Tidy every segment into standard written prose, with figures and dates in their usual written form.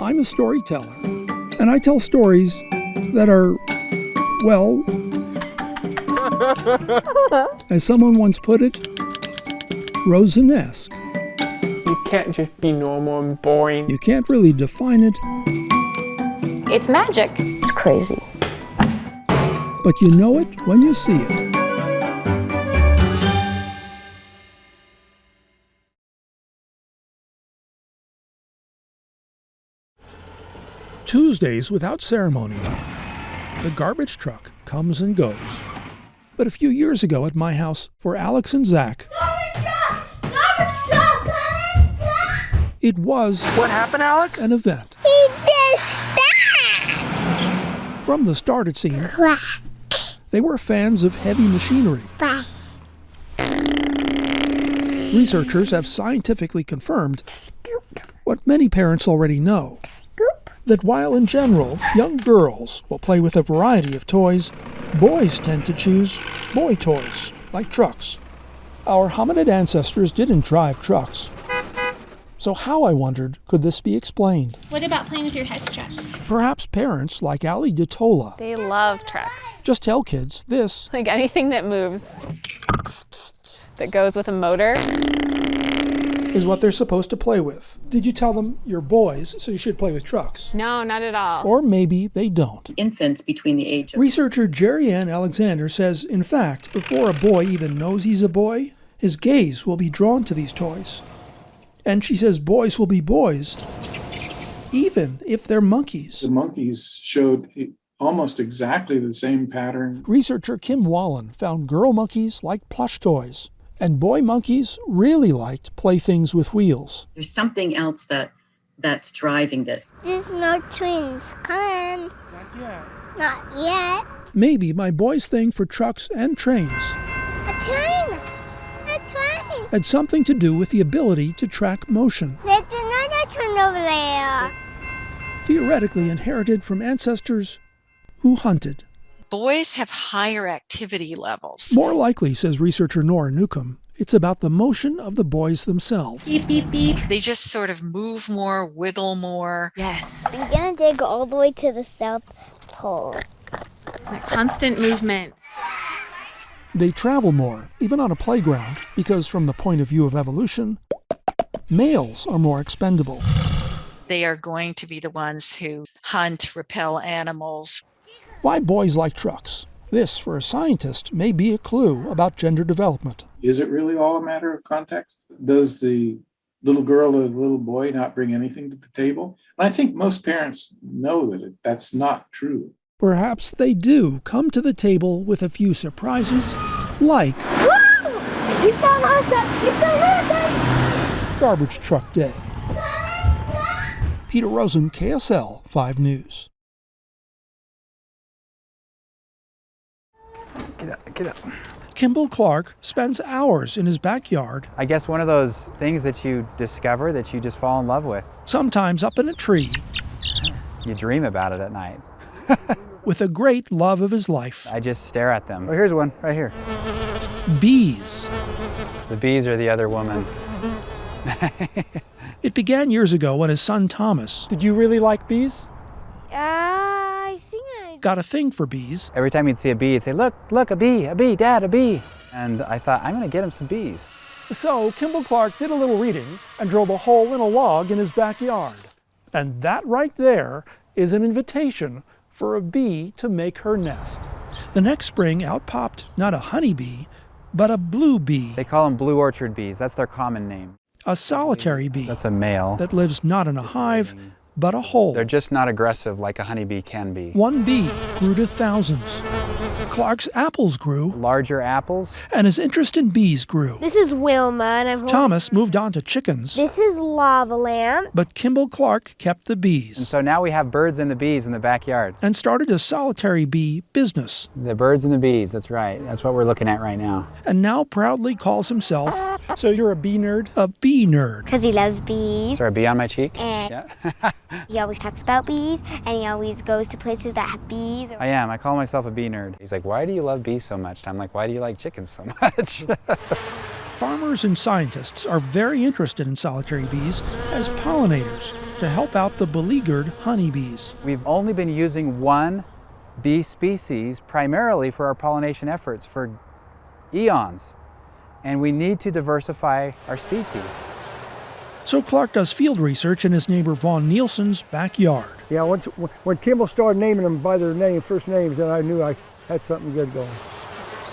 I'm a storyteller, and I tell stories that are, well, as someone once put it, rosenesque. You can't just be normal and boring. You can't really define it. It's magic. It's crazy. But you know it when you see it. Tuesdays without ceremony. The garbage truck comes and goes. But a few years ago at my house, for Alex and Zach, it was What happened, Alex? an event. He did that! From the start, it seemed, Quack. they were fans of heavy machinery. Bus. Researchers have scientifically confirmed Scoop. what many parents already know, Scoop. that while in general, young girls will play with a variety of toys, boys tend to choose boy toys, like trucks. Our hominid ancestors didn't drive trucks. So how, I wondered, could this be explained? What about playing with your house truck? Perhaps parents like Ali DeTola They love trucks. just tell kids this Like anything that moves, that goes with a motor. is what they're supposed to play with. Did you tell them you're boys, so you should play with trucks? No, not at all. Or maybe they don't. Infants between the age of... Researcher Jerry Ann Alexander says, in fact, before a boy even knows he's a boy, his gaze will be drawn to these toys. And she says boys will be boys, even if they're monkeys. The monkeys showed almost exactly the same pattern. Researcher Kim Wallen found girl monkeys liked plush toys, and boy monkeys really liked playthings with wheels. There's something else that's driving this. There's no twins. Come on. Not yet. Not yet. Maybe my boy's thing for trucks and trains A train. A train. had something to do with the ability to track motion, There's another train over there. theoretically inherited from ancestors who hunted. Boys have higher activity levels. More likely, says researcher Nora Newcomb, it's about the motion of the boys themselves. Beep, beep, beep. They just sort of move more, wiggle more. Yes. I'm gonna dig all the way to the South Pole. That constant movement. They travel more, even on a playground, because from the point of view of evolution, males are more expendable. They are going to be the ones who hunt, repel animals. Why boys like trucks? This, for a scientist, may be a clue about gender development. Is it really all a matter of context? Does the little girl or the little boy not bring anything to the table? And I think most parents know that that's not true. Perhaps they do come to the table with a few surprises, like Woo! You found us! You found us! Garbage Truck Day. Peter Rosen, KSL 5 News. Get up. Kimball Clark spends hours in his backyard, I guess one of those things that you discover that you just fall in love with. sometimes up in a tree, You dream about it at night. with a great love of his life, I just stare at them. Oh, here's one right here. bees. The bees are the other woman. It began years ago when his son Thomas. Did you really like bees? I think I... Got a thing for bees. Every time he'd see a bee, he'd say, look, a bee, Dad, a bee. And I thought, I'm gonna get him some bees. So Kimball Clark did a little reading and drilled a hole in a log in his backyard. And that right there is an invitation for a bee to make her nest. The next spring out popped not a honeybee, but a blue bee, They call them blue orchard bees. That's their common name. a solitary bee That's a male. that lives not in a hive, but a hole. They're just not aggressive like a honeybee can be. One bee grew to thousands. Clark's apples grew, Larger apples. and his interest in bees grew. This is Wilma, and I'm... Thomas moved on to chickens, This is Lava Lamp. but Kimball Clark kept the And bees so now we have birds and the bees in the backyard. and started a solitary bee business, The birds and the bees, that's right. That's what we're looking at right now. and now proudly calls himself, so you're a bee nerd? A bee nerd. Because he loves bees. Is there a bee on my cheek? And Yeah. he always talks about bees, and he always goes to places that have bees. I am. I call myself a bee nerd. He's like, why do you love bees so much? And I'm like, why do you like chickens so much? Farmers and scientists are very interested in solitary bees as pollinators to help out the beleaguered honeybees. We've only been using one bee species primarily for our pollination efforts for eons, and we need to diversify our species. So Clark does field research in his neighbor Vaughn Nielsen's backyard. Yeah, when Kimball started naming them by their name, first names, then I knew I had something good going.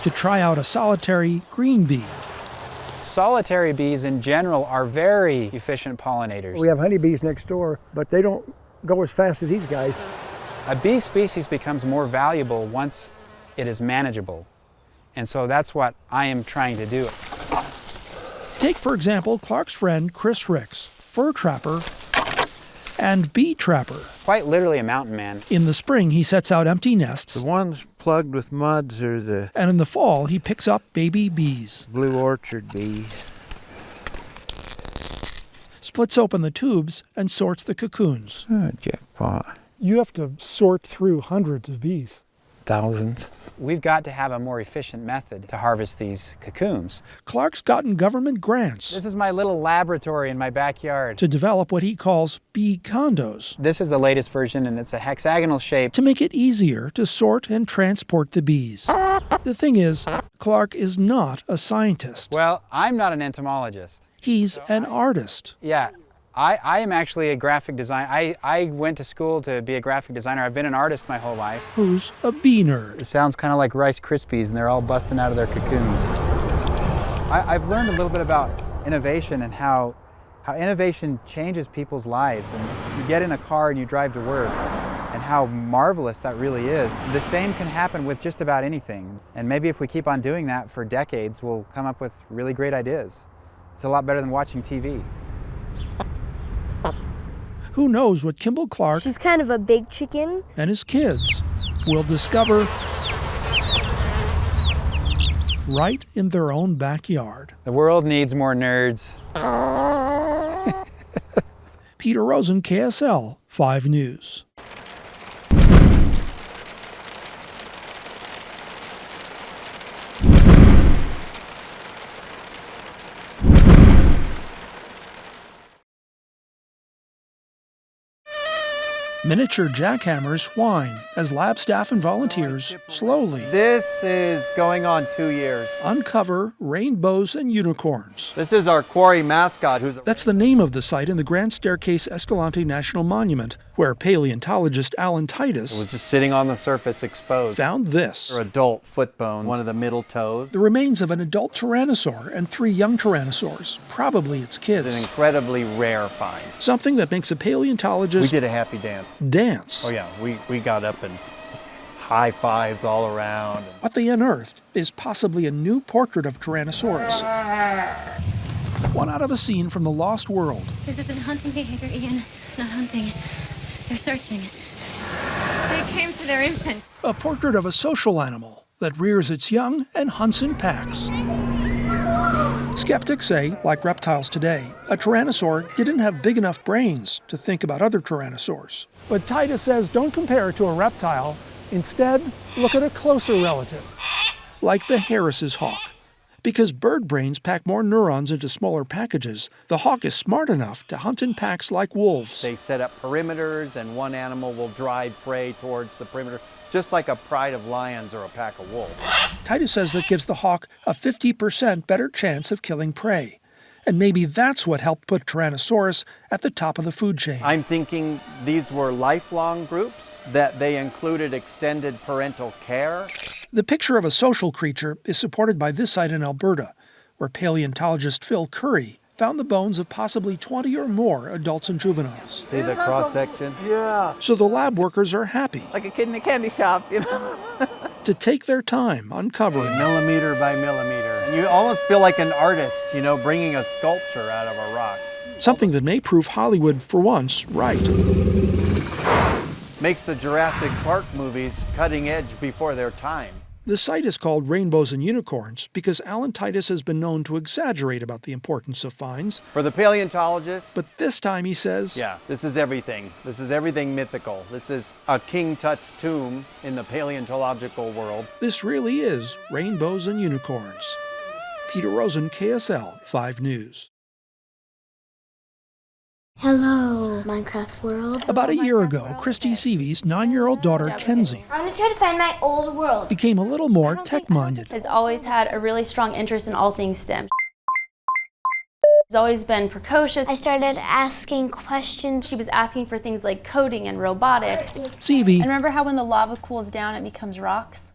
To try out a solitary green bee. Solitary bees in general are very efficient pollinators. We have honeybees next door, but they don't go as fast as these guys. A bee species becomes more valuable once it is manageable. And so that's what I am trying to do. Take, for example, Clark's friend Chris Ricks, fur trapper and bee trapper. Quite literally a mountain man. In the spring, he sets out empty nests. The ones plugged with muds are the... And in the fall, he picks up baby bees. Blue orchard bees. Splits open the tubes and sorts the cocoons. Oh, jackpot. You have to sort through hundreds of bees. Thousands. We've got to have a more efficient method to harvest these cocoons. Clark's gotten government grants. This is my little laboratory in my backyard. To develop what he calls bee condos. This is the latest version, and it's a hexagonal shape. To make it easier to sort and transport the bees. The thing is, Clark is not a scientist. Well, I'm not an entomologist. He's an artist. Yeah. I am actually a graphic designer. I went to school to be a graphic designer. I've been an artist my whole life. Who's a bee nerd. It sounds kind of like Rice Krispies, and they're all busting out of their cocoons. I've learned a little bit about innovation and how innovation changes people's lives. And you get in a car and you drive to work, and how marvelous that really is. The same can happen with just about anything. And maybe if we keep on doing that for decades, we'll come up with really great ideas. It's a lot better than watching TV. Who knows what Kimball Clark, She's kind of a big chicken, and his kids will discover right in their own backyard. The world needs more nerds. Peter Rosen, KSL 5 News. Miniature jackhammers whine as lab staff and volunteers slowly This is going on 2 years. uncover rainbows and unicorns. This is our quarry mascot, who's That's the name of the site in the Grand Staircase Escalante National Monument, where paleontologist Alan Titus was just sitting on the surface exposed. found this. Or adult foot bones, one of the middle toes. The remains of an adult tyrannosaur and 3 young tyrannosaurs, probably its It's an kids. incredibly rare find. Something that makes a We paleontologist did a happy dance. dance. Oh yeah, we got up and high fives all around. What they unearthed is possibly a new portrait of Tyrannosaurus. One out of a scene from The Lost World. This isn't hunting behavior, Ian. Not hunting. They're searching. They came for their infant. A portrait of a social animal that rears its young and hunts in packs. Skeptics say, like reptiles today, a tyrannosaur didn't have big enough brains to think about other tyrannosaurs. But Titus says don't compare it to a reptile. Instead, look at a closer relative, like the Harris's hawk. Because bird brains pack more neurons into smaller packages, the hawk is smart enough to hunt in packs like wolves. They set up perimeters, and one animal will drive prey towards the perimeter, just like a pride of lions or a pack of wolves. Titus says that gives the hawk a 50% better chance of killing prey. And maybe that's what helped put Tyrannosaurus at the top of the food chain. I'm thinking these were lifelong groups, that they included extended parental care. The picture of a social creature is supported by this site in Alberta, where paleontologist Phil Curry found the bones of possibly 20 or more adults and juveniles. See the cross-section? Yeah. So the lab workers are happy Like a kid in a candy shop, you know? to take their time uncovering Millimeter by millimeter. And you almost feel like an artist, you know, bringing a sculpture out of a rock. something that may prove Hollywood, for once, right. Makes the Jurassic Park movies cutting edge before their time. The site is called Rainbows and Unicorns because Alan Titus has been known to exaggerate about the importance of finds. For the paleontologists, But this time he says, yeah, this is everything. This is everything mythical. This is a King Tut's tomb in the paleontological world. this really is Rainbows and Unicorns. Peter Rosen, KSL 5 News. Hello, Minecraft world. About a year ago, Christy Seavey's 9-year-old daughter, Kenzie, I'm gonna try to find my old world. became a little more tech-minded. Has always had a really strong interest in all things STEM. Has always been precocious. I started asking questions. She was asking for things like coding and robotics. Seavey, And remember how when the lava cools down, it becomes rocks?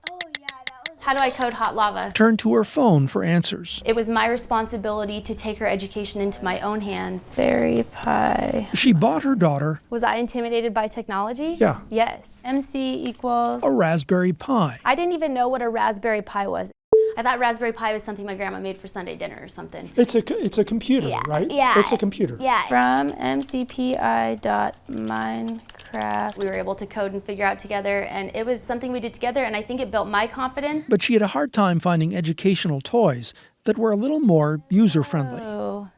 How do I code hot lava? turned to her phone for answers. It was my responsibility to take her education into my own hands. Raspberry Pi. She bought her daughter Was I intimidated by technology? Yeah. Yes. MC equals... a Raspberry Pi. I didn't even know what a Raspberry Pi was. I thought Raspberry Pi was something my grandma made for Sunday dinner or something. It's a computer, right? Yeah. It's a computer. Yeah. From mcpi.minecraft, we were able to code and figure out together, and it was something we did together, and I think it built my confidence. But she had a hard time finding educational toys that were a little more user-friendly.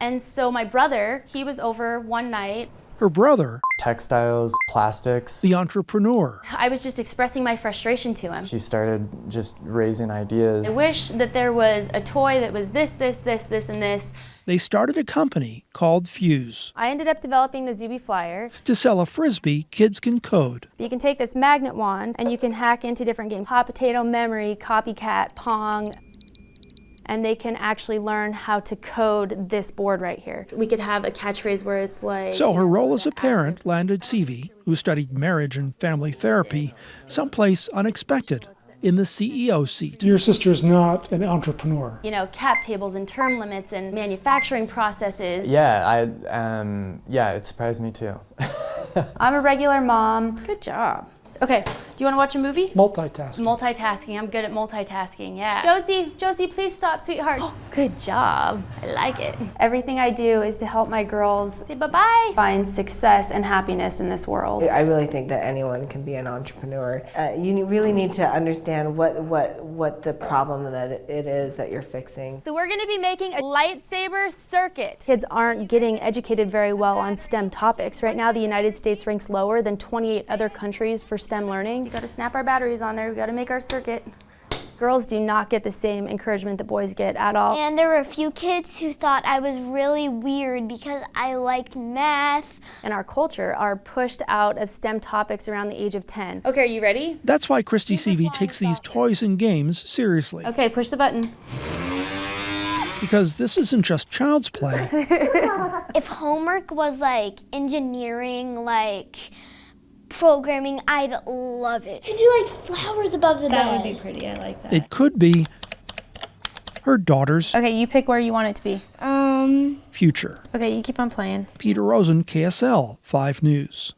And so my brother, he was over one night. Her brother, textiles, plastics. the entrepreneur, I was just expressing my frustration to him. She started just raising ideas. I wish that there was a toy that was this, and this. they started a company called Fuse I ended up developing the Zuby Flyer. to sell a Frisbee kids can code. You can take this magnet wand and you can hack into different games. Hot Potato Memory, Copycat, Pong. And they can actually learn how to code this board right here. We could have a catchphrase where it's like... So her role as a parent landed Seavey, who studied marriage and family therapy, someplace unexpected, in the CEO seat. Your sister's not an entrepreneur. You know, cap tables and term limits and manufacturing processes. Yeah, it surprised me too. I'm a regular mom. Good job. Okay, do you want to watch a movie? Multitasking. Multitasking, I'm good at multitasking, yeah. Josie, please stop, sweetheart. Oh, good job, I like it. Everything I do is to help my girls say bye-bye, find success and happiness in this world. I really think that anyone can be an entrepreneur. You really need to understand what the problem that it is that you're fixing. So we're gonna be making a lightsaber circuit. Kids aren't getting educated very well on STEM topics. Right now, the United States ranks lower than 28 other countries for STEM learning. We gotta snap our batteries on there, we gotta make our circuit. Girls do not get the same encouragement that boys get at all. And there were a few kids who thought I was really weird because I liked math. In our culture are pushed out of STEM topics around the age of 10. Okay, are you ready? That's why Christy Seavey takes these toys and games seriously. Okay, push the button. Because this isn't just child's play. If homework was like engineering, like programming, I'd love it. Could you like flowers above the bed? That would be pretty, I like that. It could be her daughter's Okay, you pick where you want it to be. future. Okay, you keep on playing. Peter Rosen, KSL 5 News.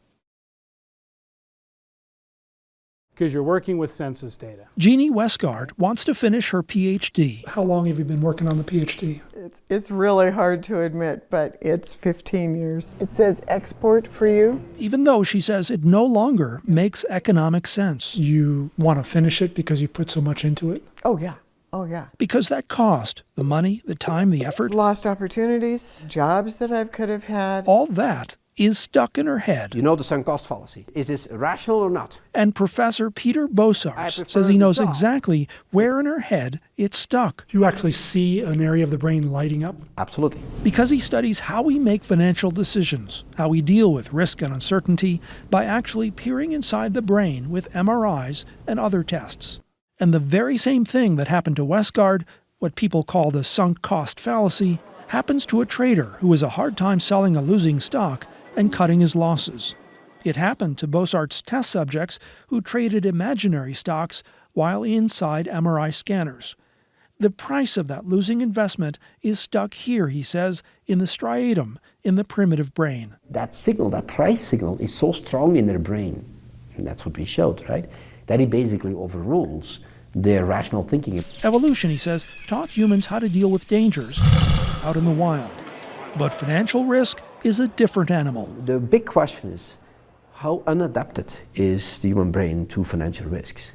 Because you're working with census data. Jeannie Westgard wants to finish her PhD. How long have you been working on the PhD? It's really hard to admit, but it's 15 years. It says export for you. Even though she says it no longer makes economic sense. You want to finish it because you put so much into it? Oh, yeah. Oh, yeah. Because that cost, the money, the time, the effort. Lost opportunities, jobs that I could have had. All that is stuck in her head. You know the sunk cost fallacy. Is this rational or not? And Professor Peter Bosars says he knows exactly where in her head it's stuck. Do you actually see an area of the brain lighting up? Absolutely. Because he studies how we make financial decisions, how we deal with risk and uncertainty by actually peering inside the brain with MRIs and other tests. And the very same thing that happened to Westgard, what people call the sunk cost fallacy, happens to a trader who has a hard time selling a losing stock and cutting his losses. It happened to Bosart's test subjects who traded imaginary stocks while inside MRI scanners. The price of that losing investment is stuck here, he says, in the striatum, in the primitive brain. That signal, that price signal, is so strong in their brain, and that's what we showed, right? That it basically overrules their rational thinking. Evolution, he says, taught humans how to deal with dangers out in the wild. But financial risk is a different animal. The big question is, how unadapted is the human brain to financial risks?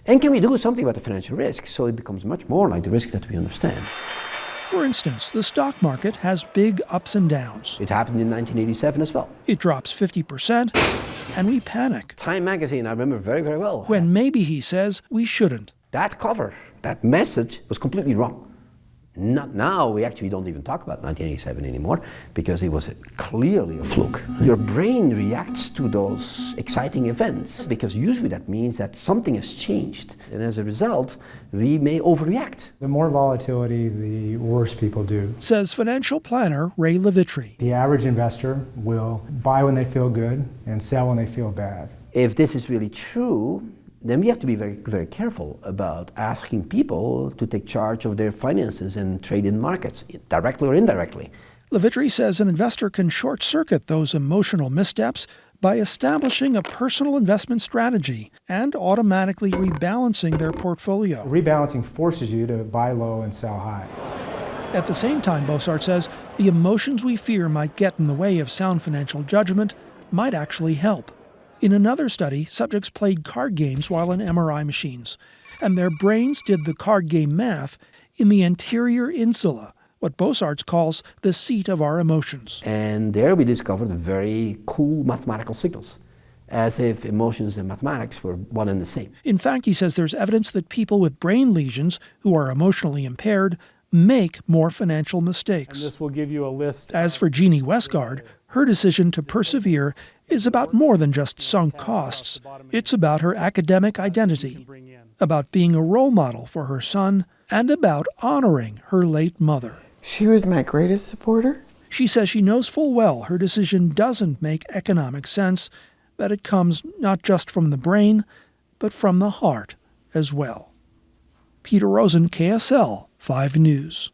And can we do something about the financial risk so it becomes much more like the risk that we understand? For instance, the stock market has big ups and downs. It happened in 1987 as well. It drops 50%, and we panic. Time magazine, I remember very, very well. When maybe, he says, we shouldn't. That cover, that message was completely wrong. Not now, we actually don't even talk about 1987 anymore because it was clearly a fluke. Your brain reacts to those exciting events because usually that means that something has changed. And as a result, we may overreact. The more volatility, the worse people do. Says financial planner Ray Levitri. The average investor will buy when they feel good and sell when they feel bad. If this is really true, then we have to be very, very careful about asking people to take charge of their finances and trade in markets, directly or indirectly. Levitri says an investor can short-circuit those emotional missteps by establishing a personal investment strategy and automatically rebalancing their portfolio. Rebalancing forces you to buy low and sell high. At the same time, Bossart says, the emotions we fear might get in the way of sound financial judgment might actually help. In another study, subjects played card games while in MRI machines, and their brains did the card game math in the anterior insula, what Bossart calls the seat of our emotions. And there we discovered very cool mathematical signals, as if emotions and mathematics were one and the same. In fact, he says there's evidence that people with brain lesions who are emotionally impaired make more financial mistakes. And this will give you a list. As for Jeannie Westgard, her decision to persevere is about more than just sunk costs. It's about her academic identity, about being a role model for her son, and about honoring her late mother. She was my greatest supporter. She says she knows full well her decision doesn't make economic sense, that it comes not just from the brain, but from the heart as well. Peter Rosen, KSL 5 News.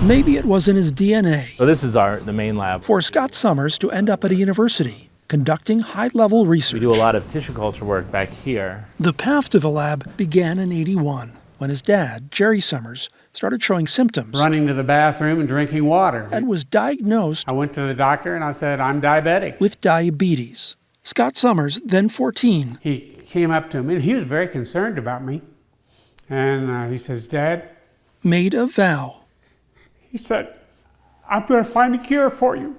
Maybe it was in his DNA. So this is the main lab. For Scott Summers to end up at a university conducting high-level research. We do a lot of tissue culture work back here. The path to the lab began in '81 when his dad, Jerry Summers, started showing symptoms. Running to the bathroom and drinking water. And was diagnosed. I went to the doctor and I said, I'm diabetic. With diabetes. Scott Summers, then 14. He came up to me and he was very concerned about me. And he says, Dad. Made a vow. He said, I'm going to find a cure for you.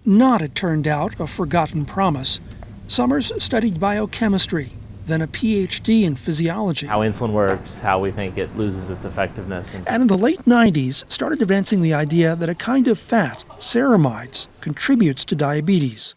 Not, it turned out, a forgotten promise. Summers studied biochemistry, then a PhD in physiology. How insulin works, how we think it loses its effectiveness. And in the late 90s, started advancing the idea that a kind of fat, ceramides, contributes to diabetes.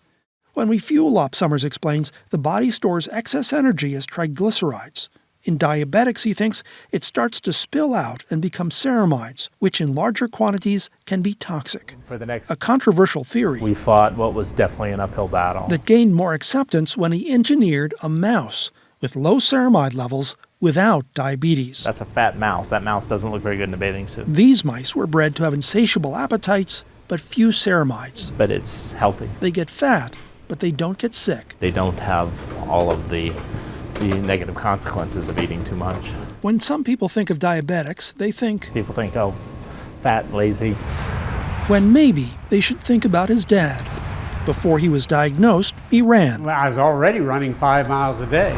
When we fuel up, Summers explains, the body stores excess energy as triglycerides. In diabetics, he thinks, it starts to spill out and become ceramides, which in larger quantities can be toxic. A controversial theory. We fought what was definitely an uphill battle. That gained more acceptance when he engineered a mouse with low ceramide levels without diabetes. That's a fat mouse. That mouse doesn't look very good in a bathing suit. These mice were bred to have insatiable appetites, but few ceramides. But it's healthy. They get fat, but they don't get sick. They don't have all of the negative consequences of eating too much. When some people think of diabetics, they think... People think, oh, fat, lazy. When maybe they should think about his dad. Before he was diagnosed, he ran. Well, I was already running 5 miles a day.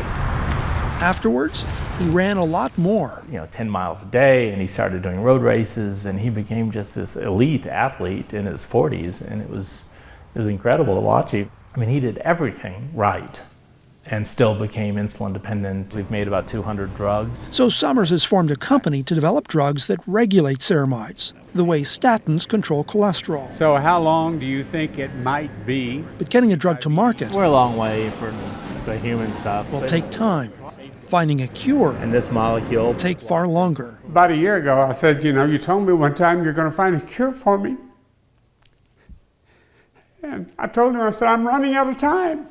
Afterwards, he ran a lot more. 10 miles a day, and he started doing road races, and he became just this elite athlete in his 40s, and it was incredible to watch him. I mean, he did everything right and still became insulin dependent. We've made about 200 drugs. So Summers has formed a company to develop drugs that regulate ceramides, the way statins control cholesterol. So how long do you think it might be? But getting a drug to market... We're a long way for the human stuff. ...will take time. Finding a cure... And this molecule... ...will take far longer. About a year ago, I said, you told me one time you're going to find a cure for me. And I told him, I said, I'm running out of time.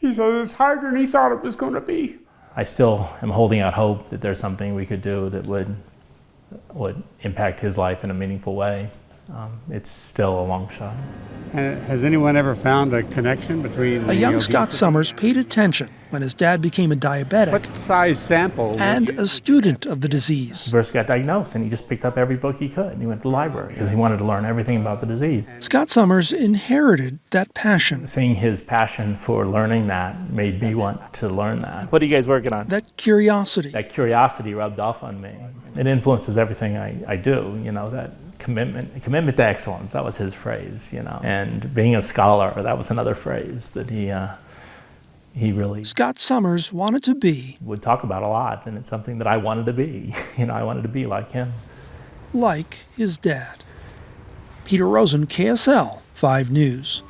He said it's harder than he thought it was going to be. I still am holding out hope that there's something we could do that would impact his life in a meaningful way. It's still a long shot. And has anyone ever found a connection between a young Scott Summers paid attention when his dad became a diabetic. What size sample? And a student of the disease. First got diagnosed, and he just picked up every book he could. And he went to the library because he wanted to learn everything about the disease. Scott Summers inherited that passion. Seeing his passion for learning that made me want to learn that. What are you guys working on? That curiosity. That curiosity rubbed off on me. It influences everything I do, that commitment to excellence, that was his phrase, And being a scholar, that was another phrase that he really Scott Summers wanted to be would talk about a lot, and it's something that I wanted to be. I wanted to be like him. like his dad. Peter Rosen, KSL 5 News.